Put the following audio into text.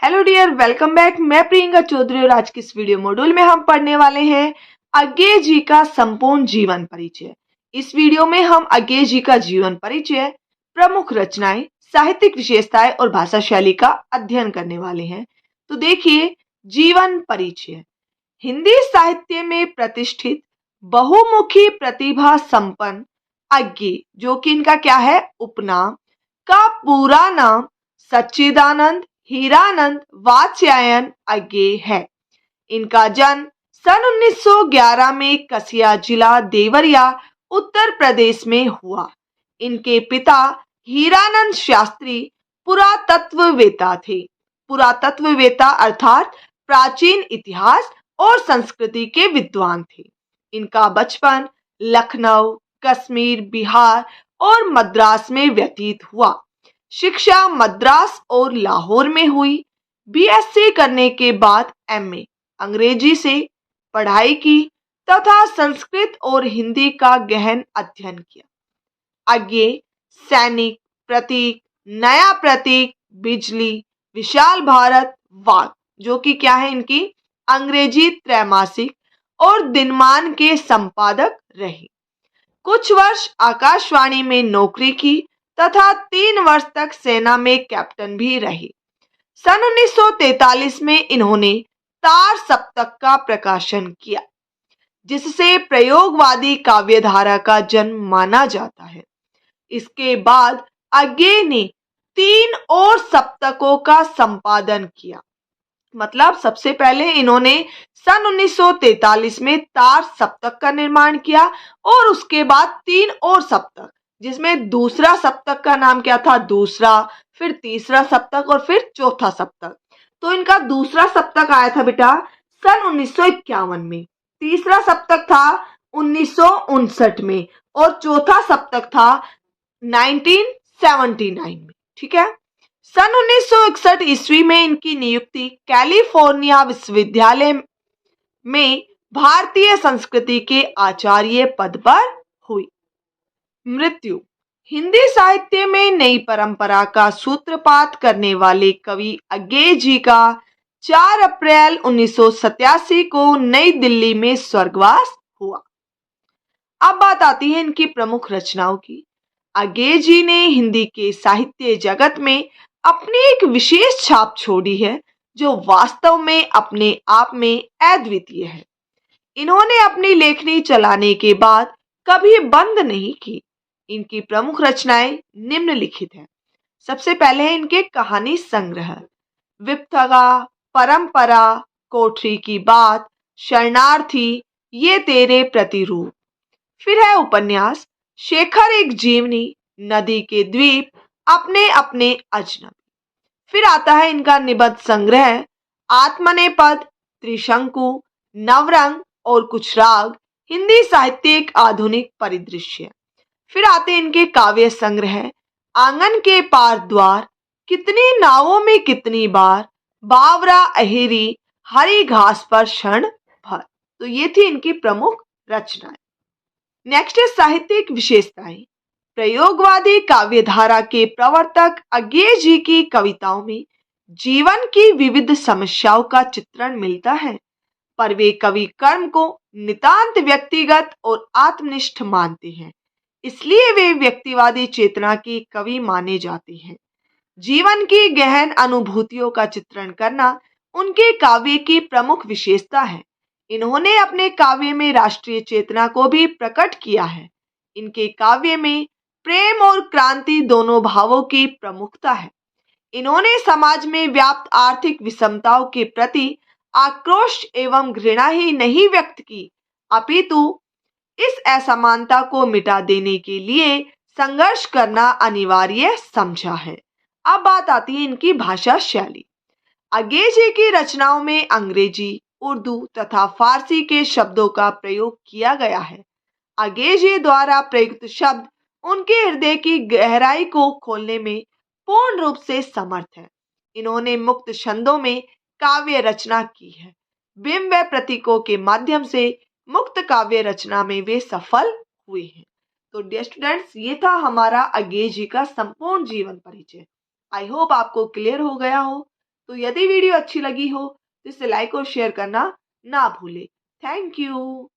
Hello dear, welcome back. मैं प्रियंका चौधरी और आज की इस वीडियो मॉड्यूल में हम पढ़ने वाले हैं अज्ञेय जी का संपूर्ण जीवन परिचय। इस वीडियो में हम अज्ञेय जी का जीवन परिचय, प्रमुख रचनाएं, साहित्यिक विशेषताएं और भाषा शैली का अध्ययन करने वाले हैं। तो देखिए, जीवन परिचय। हिंदी साहित्य में प्रतिष्ठित बहुमुखी प्रतिभा संपन्न अज्ञेय, जो कि इनका क्या है, उपनाम, का पूरा नाम सच्चिदानंद हीरानंद वात्स्यायन अज्ञेय है। इनका जन्म सन 1911 में कसिया जिला देवरिया उत्तर प्रदेश में हुआ। इनके पिता हीरानंद शास्त्री पुरातत्ववेत्ता थे। पुरातत्ववेत्ता अर्थात प्राचीन इतिहास और संस्कृति के विद्वान थे। इनका बचपन लखनऊ, कश्मीर, बिहार और मद्रास में व्यतीत हुआ। शिक्षा मद्रास और लाहौर में हुई। बीएससी करने के बाद एमए अंग्रेजी से पढ़ाई की तथा संस्कृत और हिंदी का गहन अध्ययन किया। अज्ञेय सैनिक, प्रतीक, नया प्रतीक, बिजली, विशाल भारत, वाद, जो कि क्या है, इनकी अंग्रेजी त्रैमासिक और दिनमान के संपादक रहे। कुछ वर्ष आकाशवाणी में नौकरी की तथा 3 वर्ष तक सेना में कैप्टन भी रहे। सन 1943 में इन्होंने तार सप्तक का प्रकाशन किया, जिससे प्रयोगवादी काव्यधारा का जन्म माना जाता है। इसके बाद अज्ञेय ने 3 और सप्तकों का संपादन किया। मतलब सबसे पहले इन्होंने सन 1943 में तार सप्तक का निर्माण किया और उसके बाद 3 और सप्तक, जिसमें दूसरा सप्तक का नाम क्या था, दूसरा, फिर तीसरा सप्तक और फिर चौथा सप्तक। तो इनका दूसरा सप्तक आया था बेटा सन 1951 में, तीसरा सप्तक था 1959 में और चौथा सप्तक था 1979 में। ठीक है। सन 1961 ईस्वी में इनकी नियुक्ति कैलिफोर्निया विश्वविद्यालय में भारतीय संस्कृति के आचार्य पद पर हुई। मृत्यु। हिंदी साहित्य में नई परंपरा का सूत्रपात करने वाले कवि अज्ञेय जी का 4 अप्रैल 1987 को नई दिल्ली में स्वर्गवास हुआ। अब बात आती है इनकी प्रमुख रचनाओं की। अज्ञेय जी ने हिंदी के साहित्य जगत में अपनी एक विशेष छाप छोड़ी है, जो वास्तव में अपने आप में अद्वितीय है। इन्होंने अपनी लेखनी चलाने के बाद कभी बंद नहीं की। इनकी प्रमुख रचनाएं निम्नलिखित हैं। सबसे पहले है इनके कहानी संग्रह विप्थगा, परंपरा, कोठरी की बात, शरणार्थी, ये तेरे प्रतिरूप। फिर है उपन्यास शेखर एक जीवनी, नदी के द्वीप, अपने अपने अजनबी। फिर आता है इनका निबंध संग्रह आत्मनेपद, त्रिशंकु, नवरंग और कुछ राग, हिंदी साहित्य एक आधुनिक परिदृश्य। फिर आते हैं इनके काव्य संग्रह आंगन के पार द्वार, कितनी नावों में कितनी बार, बावरा अहेरी, हरी घास पर क्षण भर। तो ये थी इनकी प्रमुख रचनाएं। नेक्स्ट है साहित्यिक विशेषताएं। प्रयोगवादी काव्यधारा के प्रवर्तक अज्ञेय जी की कविताओं में जीवन की विविध समस्याओं का चित्रण मिलता है, पर वे कवि कर्म को नितांत व्यक्तिगत और आत्मनिष्ठ मानते हैं, इसलिए वे व्यक्तिवादी चेतना के कवि माने जाते हैं। जीवन की गहन अनुभूतियों का चित्रण करना उनके काव्य की प्रमुख विशेषता है। इन्होंने अपने काव्य में राष्ट्रीय चेतना को भी प्रकट किया है। इनके काव्य में प्रेम और क्रांति दोनों भावों की प्रमुखता है। इन्होंने समाज में व्याप्त आर्थिक विषमताओं के प्रति आक्रोश एवं घृणा ही नहीं व्यक्त की, अपितु इस असमानता को मिटा देने के लिए संघर्ष करना अनिवार्य समझा है। अब बात आती है इनकी भाषा शैली। अज्ञेय जी की रचनाओं में अंग्रेजी, उर्दू तथा फारसी के शब्दों का प्रयोग किया गया है। अज्ञेय जी द्वारा प्रयुक्त शब्द उनके हृदय की गहराई को खोलने में पूर्ण रूप से समर्थ है। इन्होंने मुक्त छंदों में काव्य रचना की है। बिंब व प्रतीकों के माध्यम से मुक्त काव्य रचना में वे सफल हुए हैं। तो डियर स्टूडेंट्स, ये था हमारा अज्ञेय जी का संपूर्ण जीवन परिचय। आई होप आपको क्लियर हो गया हो। तो यदि वीडियो अच्छी लगी हो तो इसे लाइक और शेयर करना ना भूलें। Thank you.